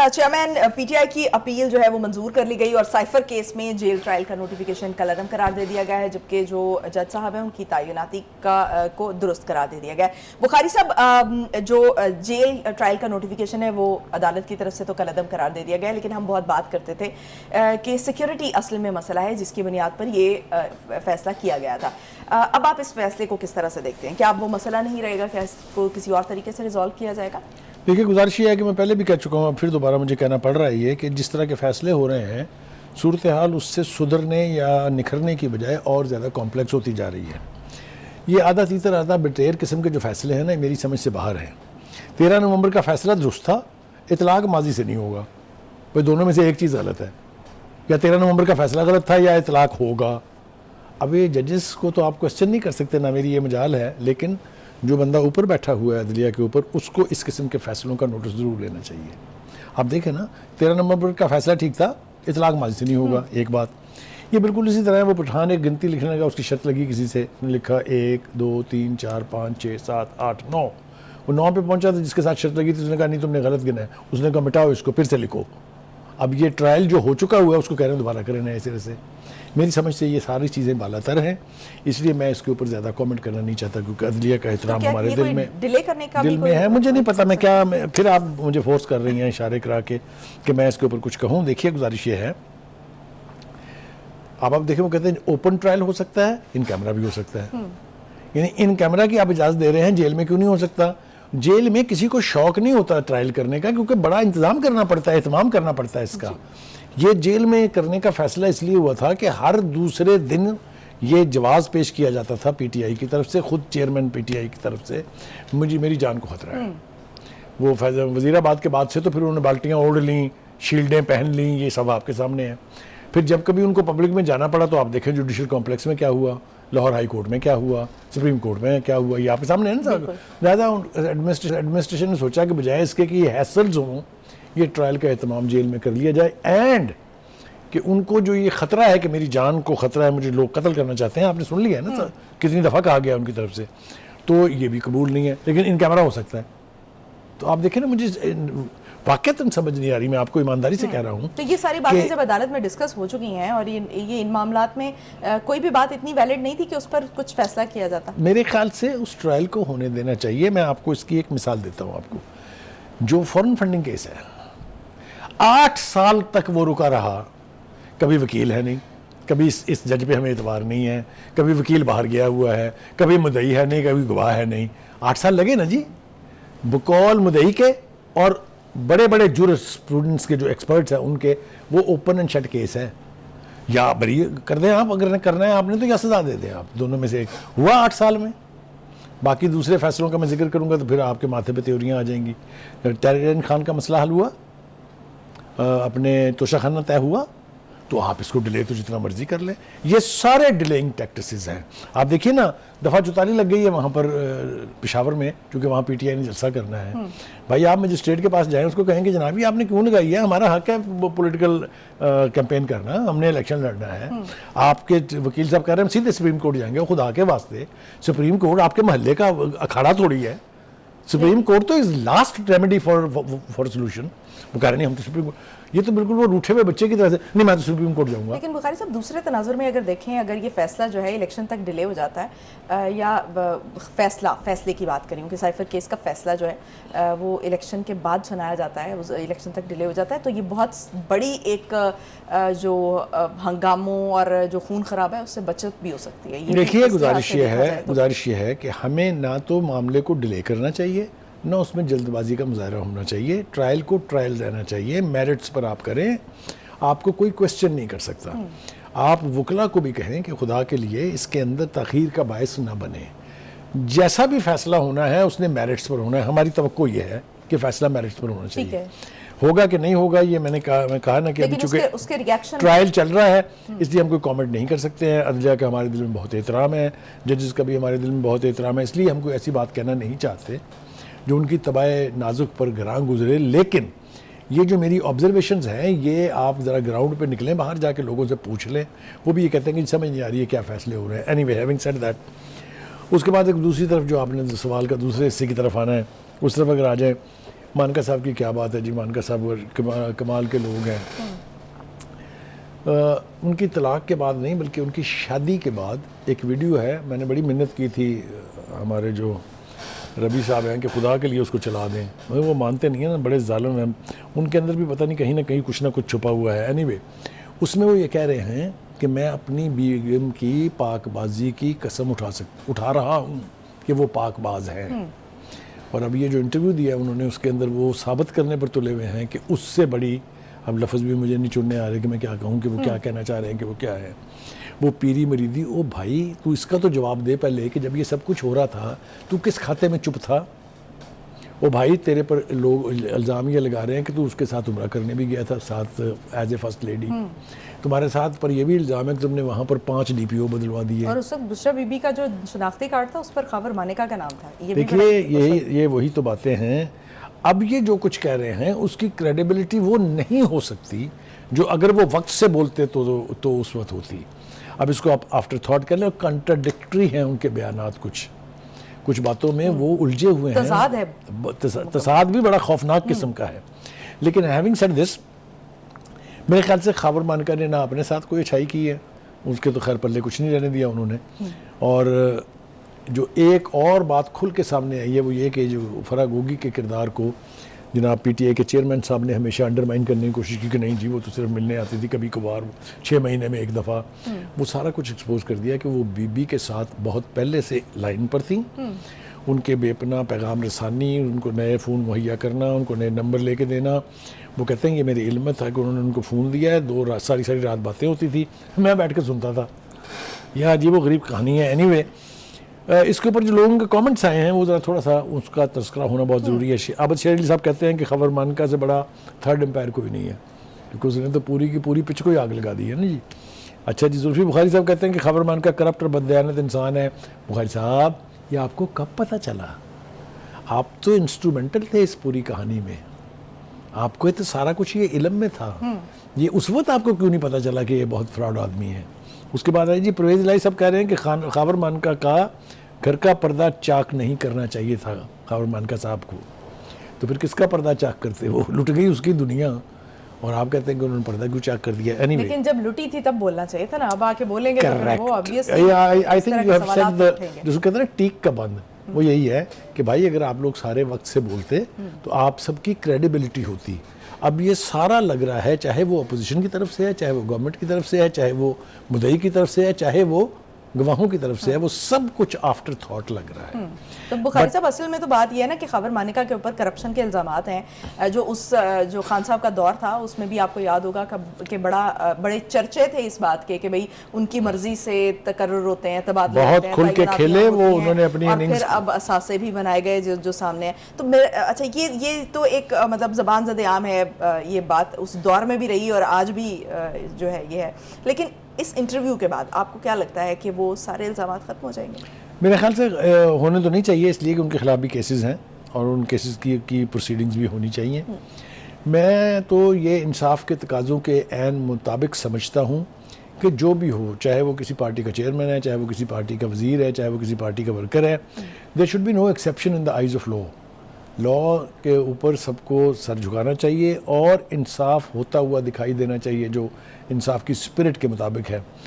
Chairman, PTI की appeal जो है वो मंजूर कर ली गई और साइफर केस में जेल ट्रायल का नोटिफिकेशन कलअदम करार दे दिया गया है, जबकि जो जज साहब हैं उनकी तैनाती को दुरुस्त करार दे दिया गया है। बुखारी साहब, जो जेल ट्रायल का नोटिफिकेशन है वो अदालत की तरफ से तो कलअदम करार दे दिया गया है, लेकिन हम बहुत बात करते थे कि सिक्योरिटी असल में मसला है जिसकी बुनियाद पर ये फैसला किया गया था। अब आप इस फैसले को किस तरह से देखते हैं? क्या अब वो मसला नहीं रहेगा? क्या इसको किसी और तरीके से रिजॉल्व किया जाएगा? देखिए, गुजारिश ये है कि मैं पहले भी कह चुका हूँ, फिर दोबारा मुझे कहना पड़ रहा है ये कि जिस तरह के फैसले हो रहे हैं, सूरत हाल उससे सुधरने या निखरने की बजाय और ज़्यादा कॉम्प्लेक्स होती जा रही है। ये आधा तीतर आधा बिटेर किस्म के जो फैसले हैं ना, मेरी समझ से बाहर हैं। 13 नवंबर का फैसला दुरुस्त था, इतलाक माजी से नहीं होगा। भाई दोनों में से एक चीज़ गलत है, या 13 नवंबर का फैसला गलत था या इतलाक होगा। अब ये जजेस को तो आप क्वेश्चन नहीं कर सकते, ना मेरी ये मजाल है, लेकिन जो बंदा ऊपर बैठा हुआ है अदलिया के ऊपर, उसको इस किस्म के फैसलों का नोटिस ज़रूर लेना चाहिए। आप देखें ना, 13 नवंबर का फैसला ठीक था, इतलाक माजी से नहीं होगा, एक बात। ये बिल्कुल इसी तरह है, वो पठान एक गिनती लिखने लगा, उसकी शर्त लगी किसी से, उसने लिखा 1 2 3 4 5 6 7 8 9। वो 9 पे पहुंचा था, जिसके साथ शर्त लगी थी उसने कहा नहीं तुमने गलत गिना है। उसने कहा मिटाओ इसको, फिर से लिखो। अब ये ट्रायल जो हो चुका हुआ है उसको कह रहे हैं दोबारा करें नए सिरे से। मेरी समझ से ये सारी चीज़ें बालातर हैं, इसलिए मैं इसके ऊपर ज़्यादा कमेंट करना नहीं चाहता, क्योंकि अदलिया का एहतराम तो हमारे दिल में डिले करने का दिल में है। मुझे नहीं पता मैं क्या, फिर आप मुझे फोर्स कर रही हैं इशारे करा के कि मैं इसके ऊपर कुछ कहूँ। देखिए, गुजारिश ये है, आप देखें, वो कहते हैं ओपन ट्रायल हो सकता है, इन कैमरा भी हो सकता है। यानी इन कैमरा की आप इजाज़त दे रहे हैं, जेल में क्यों नहीं हो सकता? जेल में किसी को शौक नहीं होता ट्रायल करने का, क्योंकि बड़ा इंतजाम करना पड़ता है, एहतमाम करना पड़ता है इसका। ये जेल में करने का फैसला इसलिए हुआ था कि हर दूसरे दिन ये जवाब पेश किया जाता था पीटीआई की तरफ से, खुद चेयरमैन पीटीआई की तरफ से, मेरी जान को खतरा है। वो वजीराबाद के बाद से तो फिर उन्होंने बाल्टियाँ ओढ़ लीं, शील्डें पहन लीं, ये सब आपके सामने है। फिर जब कभी उनको पब्लिक में जाना पड़ा तो आप देखें जुडिशल कॉम्प्लेक्स में क्या हुआ, लाहौर हाई कोर्ट में क्या हुआ, सुप्रीम कोर्ट में क्या हुआ, ये आपके सामने है ना सर। ज़्यादा एडमिनिस्ट्रेशन ने सोचा कि बजाय इसके कि ये हैसल्स हों, ये ट्रायल का एहतमाम जेल में कर लिया जाए, एंड कि उनको जो ये ख़तरा है कि मेरी जान को ख़तरा है, मुझे लोग कत्ल करना चाहते हैं, आपने सुन लिया है ना सर, कितनी दफ़ा कहा गया उनकी तरफ से, तो ये भी कबूल नहीं है। लेकिन इन कैमरा हो सकता है। तो आप देखें ना, मुझे वाक़तन समझ नहीं आ रही, मैं आपको ईमानदारी से कह रहा हूँ। तो ये सारी बातें जब अदालत में डिस्कस हो चुकी हैं और ये इन मामलात में कोई भी बात इतनी वैलिड नहीं थी कि उस पर कुछ फैसला किया जाता। मेरे ख्याल से उस ट्रायल को होने देना चाहिए। मैं आपको इसकी एक मिसाल देता हूँ आपको। जो फॉरेन फंडिंग केस है, 8 साल तक वो रुका रहा, कभी वकील है नहीं, कभी इस जज पे हमें एतबार नहीं है, कभी वकील बाहर गया हुआ है, कभी मुद्दई है नहीं, कभी गवाह है नहीं। 8 साल लगे ना जी, बकौल मुद्दई के और बड़े बड़े जूरिस्प्रूडेंस के जो एक्सपर्ट्स हैं उनके, वो ओपन एंड शट केस है। या बरी कर दें आप, अगर करना है आपने तो, या सजा दे दें आप, दोनों में से एक हुआ 8 साल में। बाकी दूसरे फैसलों का मैं जिक्र करूंगा तो फिर आपके माथे पे त्योरियां आ जाएंगी। तहरीर खान का मसला हल हुआ, अपने तोशाखाना तय हुआ, तो आप इसको डिले तो जितना मर्जी कर लें। ये सारे डिलेइंग टैक्टिसेस हैं। आप देखिए ना, दफ़ा 44 लग गई है वहाँ पर पेशावर में, क्योंकि वहाँ पीटीआई ने जलसा करना है। भाई आप मजिस्ट्रेट के पास जाएं, उसको कहेंगे जनाब ये आपने क्यों लगाई है, हमारा हक है पॉलिटिकल कैंपेन करना, हमने इलेक्शन लड़ना है। आपके वकील साहब कह रहे हैं हम सीधे सुप्रीम कोर्ट जाएंगे। खुदा के वास्ते, सुप्रीम कोर्ट आपके महल्ले का अखाड़ा थोड़ी है। सुप्रीम कोर्ट तो is last remedy for solution. वो कह रहे नहीं हम तो सुप्रीम कोर्ट, ये तो बिल्कुल वो रूठे हुए बच्चे की तरह से, नहीं मैं तो सुप्रीम कोर्ट जाऊंगा। लेकिन बुखारी साहब, दूसरे तनाजुर में अगर देखें, अगर ये फैसला जो है इलेक्शन तक डिले हो जाता है, या फैसले की बात करें कि साइफर केस का फैसला जो है वो इलेक्शन के बाद सुनाया जाता है, उस इलेक्शन तक डिले हो जाता है, तो ये बहुत बड़ी एक जो हंगामों और जो खून खराब है उससे बचत भी हो सकती है। देखिए, गुजारिश ये है कि हमें ना तो मामले को डिले करना चाहिए, ना उसमें जल्दबाजी का मुजाहरा होना चाहिए। ट्रायल को ट्रायल रहना चाहिए, मेरिट्स पर आप करें, आपको कोई क्वेश्चन नहीं कर सकता। आप वकला को भी कहें कि खुदा के लिए इसके अंदर ताख़ीर का बायस ना बने। जैसा भी फैसला होना है उसने मेरिट्स पर होना है। हमारी तवक्को ये है कि फैसला मेरिट्स पर होना चाहिए। होगा कि नहीं होगा ये मैं कहा ना कि अभी चूंकि ट्रायल चल रहा है, इसलिए हम कोई कमेंट नहीं कर सकते हैं। अदलिया का हमारे दिल में बहुत एहतराम है, जजेस का भी हमारे दिल में बहुत एहतराम है, इसलिए हम कोई ऐसी बात कहना नहीं चाहते जो उनकी तबाह नाजुक पर ग्रां गुजरे। लेकिन ये जो मेरी ऑब्जर्वेशंस हैं, ये आप ज़रा ग्राउंड पे निकलें, बाहर जाके लोगों से पूछ लें, वो भी ये कहते हैं कि समझ नहीं आ रही है क्या फ़ैसले हो रहे हैं। एनीवे, हैविंग सेड दैट, उसके बाद एक दूसरी तरफ जो आपने सवाल का दूसरे हिस्से की तरफ आना है, उस तरफ अगर आ जाए, मानका साहब की क्या बात है जी, मानका साहब कमाल के लोग हैं। उनकी तलाक के बाद नहीं बल्कि उनकी शादी के बाद एक वीडियो है, मैंने बड़ी मिन्नत की थी हमारे जो रबी साहब हैं कि खुदा के लिए उसको चला दें, मगर वो मानते नहीं हैं ना, बड़े जालिम हैं। उनके अंदर भी पता नहीं कहीं ना कहीं कुछ ना कुछ छुपा हुआ है। एनीवे, उसमें वो ये कह रहे हैं कि मैं अपनी बेगम की पाकबाजी की कसम उठा रहा हूँ कि वो पाकबाज हैं। और अब ये जो इंटरव्यू दिया है उन्होंने, उसके अंदर वो साबित करने पर तुले हुए हैं कि उससे बड़ी, अब लफ्ज़ भी मुझे नहीं चुनने आ रहे कि मैं क्या कहूँ कि वो क्या कहना चाह रहे हैं कि वो क्या है, वो पीरी मरीदी। ओ भाई, तू इसका तो जवाब दे पहले कि जब ये सब कुछ हो रहा था तू किस खाते में चुप था। ओ भाई, तेरे पर लोग इल्ज़ाम ये लगा रहे हैं कि तू उसके साथ उम्रा करने भी गया था, साथ एज ए फर्स्ट लेडी। तुम्हारे साथ पर ये भी इल्ज़ाम है कि तुमने वहाँ पर 5 DPO बदलवा दिए। और उस वक्त बुशरा बीबी का जो शनाख्ती कार्ड था उस पर खबर मानिका का नाम था। ये भी देखिए, ये वही तो बातें हैं। अब ये जो कुछ कह रहे हैं उसकी क्रेडिबिलिटी वो नहीं हो सकती जो अगर वो वक्त से बोलते तो उस वक्त होती। अब इसको आप आफ्टर थॉट कर लें, कंट्राडिक्टरी हैं उनके बयानात, कुछ बातों में वो उलझे हुए हैं। तजाद है, तसाद भी बड़ा खौफनाक किस्म का है। लेकिन हैविंग सेड दिस, मेरे ख्याल से खबर मानकर ने ना अपने साथ कोई अच्छाई की है, उसके तो खैर पल्ले कुछ नहीं रहने दिया उन्होंने। और जो एक और बात खुल के सामने आई है वो ये कि जो फराह गोगी के किरदार को जनाब PTI के चेयरमैन साहब ने हमेशा अंडरमाइन करने की कोशिश की कि नहीं जी वो तो सिर्फ मिलने आती थी कभी कभार, 6 महीने में एक दफ़ा। वो सारा कुछ एक्सपोज कर दिया कि वो बीबी के साथ बहुत पहले से लाइन पर थी। उनके बेपना पैगाम रसानी, उनको नए फ़ोन मुहैया करना, उनको नए नंबर लेके देना। वो कहते हैं ये मेरी इल्म था कि उन्होंने उनको फ़ोन दिया है, सारी रात बातें होती थी, मैं बैठ कर सुनता था। यह अजीब व गरीब कहानी है। एनीवे, इसके ऊपर जो लोगों के कमेंट्स आए हैं वो ज़रा थोड़ा सा उसका तस्करा होना बहुत ज़रूरी है। आबद शेर अली साहब कहते हैं कि खबर मानका से बड़ा थर्ड एम्पायर कोई नहीं है, क्योंकि उसने तो पूरी की पूरी पिच को ही आग लगा दी है ना जी। अच्छा जी, जुल्फी बुखारी साहब कहते हैं कि खबर मानका करप्ट और बददयानत इंसान है। बुखारी साहब, ये आपको कब पता चला? आप तो इंस्ट्रूमेंटल थे इस पूरी कहानी में, आपको तो सारा कुछ ये इल्म में था। ये उस वक्त आपको क्यों नहीं पता चला कि ये बहुत फ्रॉड आदमी है? उसके बाद आई जी परवेज़ इलाही साहब कह रहे हैं कि खबर मानका का घर का पर्दा चाक नहीं करना चाहिए था खबर मानका साहब को। तो फिर किसका पर्दा चाक करते? वो लुट गई उसकी दुनिया, और आप कहते हैं कि उन्होंने पर्दा क्यों चाक कर दिया? Anyway, लेकिन जब लुटी थी तब बोलना चाहिए था ना, अब आके बोलेंगे तो फिर वो obviously I think you have said the, जिसको कहते हैं ना टीक का बंद, वो यही है कि भाई अगर आप लोग सारे वक्त से बोलते तो आप सबकी क्रेडिबिलिटी होती। अब ये सारा लग रहा है, चाहे वो अपोजिशन की तरफ से है, चाहे वो गवर्नमेंट की तरफ से है, चाहे वो मुद्दई की तरफ से है, चाहे वो गवाहों की तरफ से है, वो सब कुछ आफ्टर थॉट लग रहा है। तो बुखारी साहब, असल में तो बात यह है ना कि खबर मानिका के ऊपर करप्शन के इल्ज़ामात हैं। जो खान साहब का दौर था उसमें भी आपको याद होगा कि बड़े चर्चे थे इस बात के कि भाई उनकी मर्जी से तकर्रुर होते हैं, तबादले बहुत होते हैं, खुल के खेले वो, उन्होंने अपनी और इनिंग्स, फिर अब असासे भी बनाए गए जो सामने है। तो अच्छा, ये तो एक मतलब ज़बान ज़द आम है, ये बात उस दौर में भी रही और आज भी जो है ये है। लेकिन इस इंटरव्यू के बाद आपको क्या लगता है कि वो सारे इल्ज़ाम खत्म हो जाएंगे? मेरे ख्याल से होने तो नहीं चाहिए, इसलिए कि उनके खिलाफ भी केसेस हैं और उन केसेस की प्रोसीडिंग्स भी होनी चाहिए। मैं तो ये इंसाफ के तकाज़ों के ऐन मुताबिक समझता हूँ कि जो भी हो, चाहे वो किसी पार्टी का चेयरमैन है, चाहे वो किसी पार्टी का वज़ीर है, चाहे वो किसी पार्टी का वर्कर है, there should be no exception in the eyes of law. Law के ऊपर सबको सर झुकाना चाहिए और इंसाफ होता हुआ दिखाई देना चाहिए, जो इंसाफ की स्पिरिट के मुताबिक है।